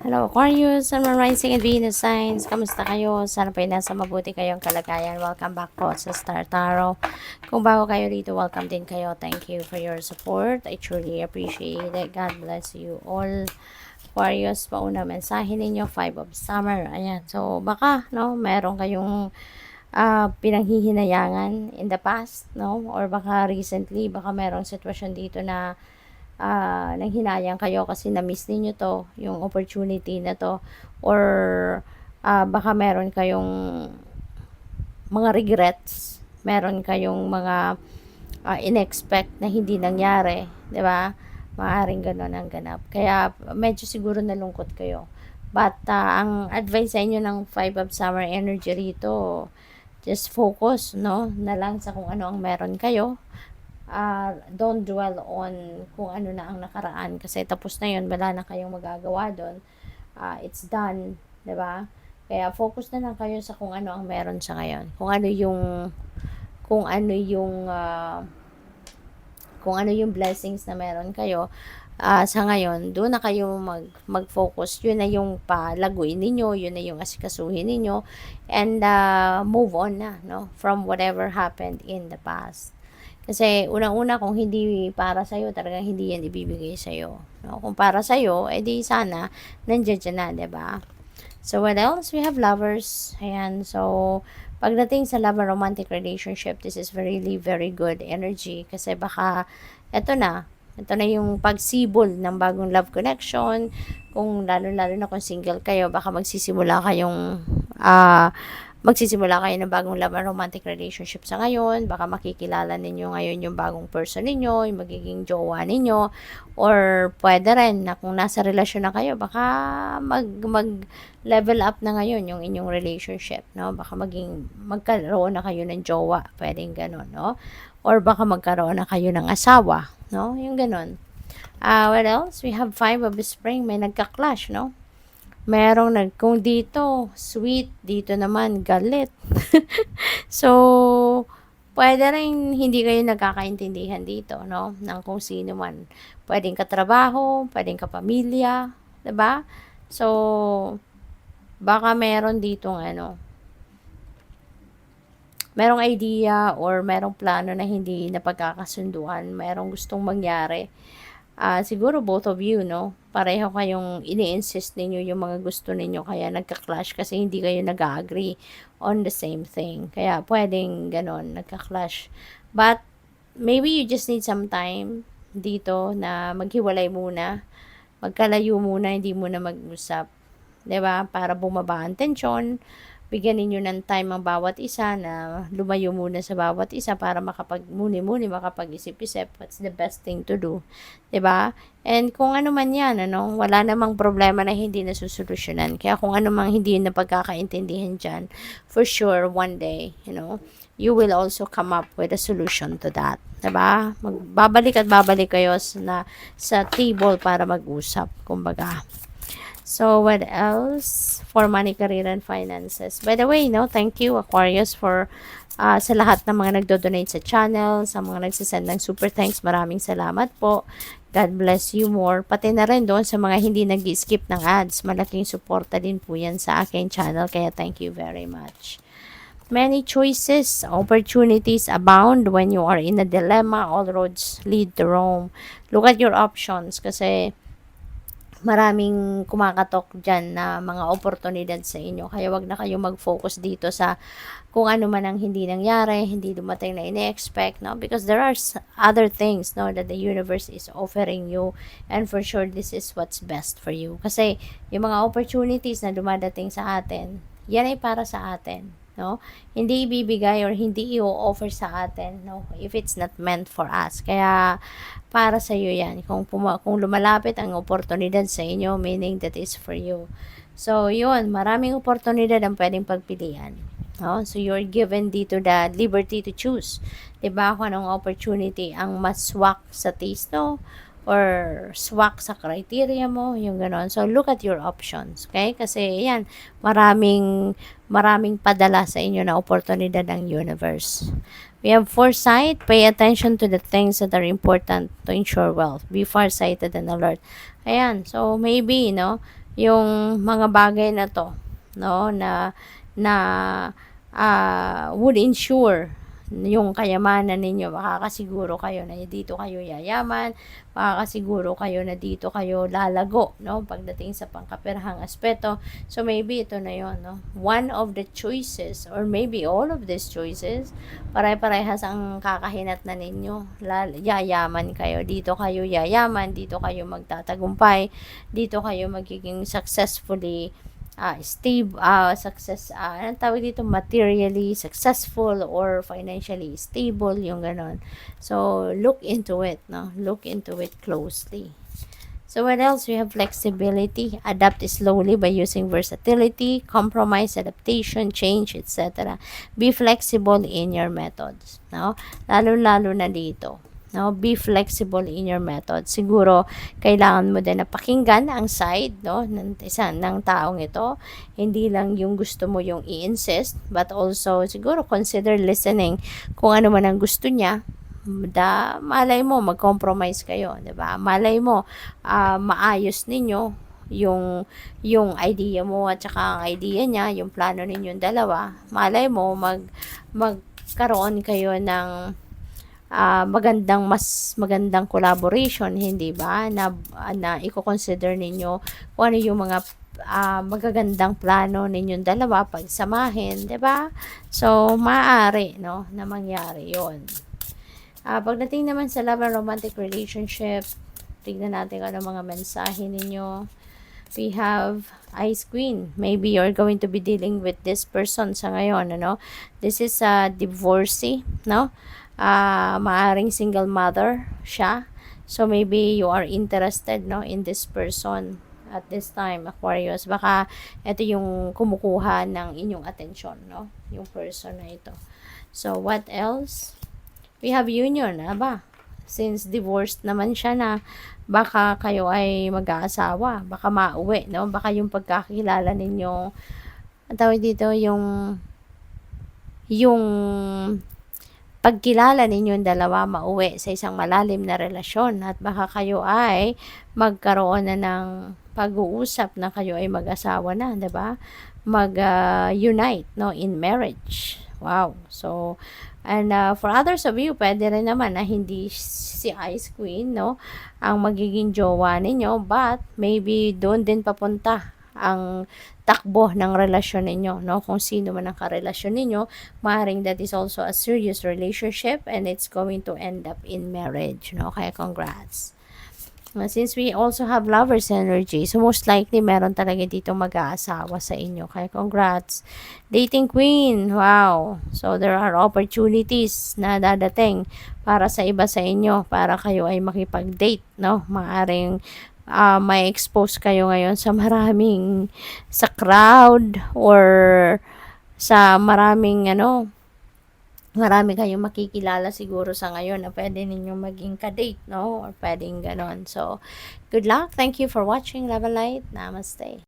Hello Aquarius, Sun, Moon, Rising and Venus signs. Kamusta kayo? Sana po ay nasa mabuti kayong kalagayan. Welcome back po sa Star Tarot. Kung bago kayo dito, welcome din kayo. Thank you for your support. I truly appreciate it. God bless you all. Aquarius, pauna mensahe ninyo, 5 of Summer. Ayan. So, baka, no, meron kayong pinanghihinayangan in the past, no? Or baka recently, baka merong sitwasyon dito na nanghinayang kayo kasi na-miss ninyo to, yung opportunity na to, or baka meron kayong mga regrets, meron kayong mga inexpect na hindi nangyari, 'di ba? Maaring gano'n ang ganap. Kaya medyo siguro nalungkot kayo. But ang advice sa inyo ng 5 of Summer energy rito, just focus, no, na lang sa kung ano ang meron kayo. Don't dwell on kung ano na ang nakaraan kasi tapos na yun, wala na kayong magagawa doon. It's done, 'di ba? Kaya focus na lang kayo sa kung ano ang meron sa ngayon. Kung ano yung kung ano yung blessings na meron kayo sa ngayon, doon na kayo mag-focus. Yun na yung palaguin ninyo, yun na yung asikasuhin ninyo, and move on na, no, from whatever happened in the past. Kasi unang-una, kung hindi para sa'yo, talagang hindi yan ibibigay sa'yo. No? Kung para sa'yo, edi sana nandiyan dyan na, 'di ba? So, what else? We have lovers. Ayan. So, pagdating sa love and romantic relationship, this is really very good energy. Kasi baka, ito na yung pagsibol ng bagong love connection. Kung lalo-lalo na kung single kayo, baka magsisimula kayo ng bagong love and romantic relationship sa ngayon. Baka makikilala ninyo ngayon yung bagong person ninyo, yung magiging jowa ninyo. Or pwede rin na kung nasa relasyon na kayo, baka level up na ngayon yung inyong relationship, no? Baka magkaroon na kayo ng jowa, pwedeng ganun, no? Or baka magkaroon na kayo ng asawa, no? Yung ganun. What else? We have 5 of Spring, may nagka-clash, no? Kung dito, sweet, dito naman, galit. So, pwede rin hindi kayo nagkakaintindihan dito, no? Ng kung sino man. Pwedeng katrabaho, pwedeng kapamilya, 'di ba? So, baka meron ditong merong idea or merong plano na hindi napagkakasunduan, merong gustong mangyari. Siguro both of you, no? Pareho kayong ini-insist ninyo yung mga gusto ninyo kaya nagka-clash kasi hindi kayo nag-agree on the same thing. Kaya pwedeng ganon, nagka-clash. But maybe you just need some time dito na maghiwalay muna, magkalayo muna, hindi muna mag-usap. 'Di ba? Para bumaba ang tensyon, bigyan ninyo ng time ang bawat isa na lumayo muna sa bawat isa para makapag-muni-muni, makapag-isip-isip what's the best thing to do. 'Di ba? And kung ano man yan, wala namang problema na hindi nasusolusyonan. Kaya kung ano mang hindi na pagkakaintindihan dyan, for sure, one day, you will also come up with a solution to that. 'Di ba? Magbabalik at babalik kayo sa table para mag-usap, kumbaga. So, what else? For money, career, and finances. By the way, thank you, Aquarius, for sa lahat ng mga nagdo-donate sa channel, sa mga nagsisend ng super thanks. Maraming salamat po. God bless you more. Pati na rin doon sa mga hindi nag-skip ng ads. Malaking suporta din po yan sa aking channel. Kaya thank you very much. Many choices, opportunities abound when you are in a dilemma. All roads lead to Rome. Look at your options kasi maraming kumakatok dyan na mga oportunidad sa inyo. Kaya wag na kayong mag-focus dito sa kung ano man ang hindi nangyari, hindi dumating na ine-expect, no? Because there are other things, no, that the universe is offering you, and for sure this is what's best for you. Kasi yung mga opportunities na dumadating sa atin, yan ay para sa atin, no? Hindi ibibigay or hindi i-offer sa atin, no, if it's not meant for us. Kaya para sa iyo yan. Kung lumalapit ang oportunidad sa inyo, meaning that is for you. So, yun, maraming oportunidad ang pwedeng pagpilian. No? So, you're given dito the liberty to choose. Diba? Kung anong opportunity ang mas swak sa taste, no? Or swak sa criteria mo, yung ganon. So, look at your options. Okay? Kasi, yan, maraming padala sa inyo na oportunidad ng universe. We have foresight. Pay attention to the things that are important to ensure wealth. Be farsighted and alert. Ayan. So, maybe, yung mga bagay na to, no, na would ensure yung kayamanan ninyo. Makakasiguro kayo na dito kayo yayaman, makakasiguro kayo na dito kayo lalago, no, pagdating sa pangkapirahang aspeto. So maybe ito na yon, no, one of the choices or maybe all of these choices, pare-parehas ang kakahinat na ninyo. Yayaman kayo, dito kayo yayaman, dito kayo magtatagumpay, dito kayo magiging successfully anong tawag dito, materially successful or financially stable, yung ganon. So, look into it, no? Look into it closely. So, what else? We have flexibility, adapt slowly by using versatility, compromise, adaptation, change, etc. Be flexible in your methods, no? Lalo-lalo na dito. No, be flexible in your method. Siguro kailangan mo din na pakinggan ang side, no, ng taong ito. Hindi lang yung gusto mo yung i-insist, but also siguro consider listening kung ano man ang gusto niya. Malay mo mag-compromise kayo, 'di ba? Malay mo maayos ninyo yung idea mo at saka ang idea niya, yung plano ninyong dalawa. Malay mo magkaroon kayo ng mas magandang collaboration, hindi ba, na i-consider ninyo kung ano yung mga magagandang plano ninyong dalawa pagsamahin, 'di ba? So maaari, no, na mangyari 'yon. Pagdating naman sa love and romantic relationship, tignan natin kung ano mga mensahe ninyo. We have Ice Queen. Maybe you're going to be dealing with this person sa ngayon, ano? This is a divorcee, no? Maaring single mother siya. So, maybe you are interested, no, in this person at this time, Aquarius. Baka ito yung kumukuha ng inyong atensyon, no? Yung person na ito. So, what else? We have union, ba? Since divorced naman siya na, baka kayo ay mag-aasawa, baka mauwi, no? Baka yung pagkakilala ninyo, ang tawag dito, yung pagkilala ninyong dalawa mauwi sa isang malalim na relasyon at baka kayo ay magkaroon na ng pag-uusap na kayo ay mag-asawa na, 'di ba? Mag-unite, no, in marriage. Wow. So, and for others of you, pwede rin naman na hindi si Ice Queen, no, ang magiging jowa ninyo, but maybe doon din papunta ang takbo ng relasyon ninyo, no? Kung sino man ang karelasyon ninyo, maaaring that is also a serious relationship and it's going to end up in marriage, no? Kaya congrats. Since we also have lovers energy, so most likely meron talaga dito mag-aasawa sa inyo. Kaya congrats. Dating queen, wow. So there are opportunities na dadating para sa iba sa inyo, para kayo ay makipag-date, no? Maaring may expose kayo ngayon sa sa crowd or sa marami kayong makikilala siguro sa ngayon na pwede ninyong maging ka-date, no? Or pwedeng ganon. So, good luck. Thank you for watching. Love and light. Namaste.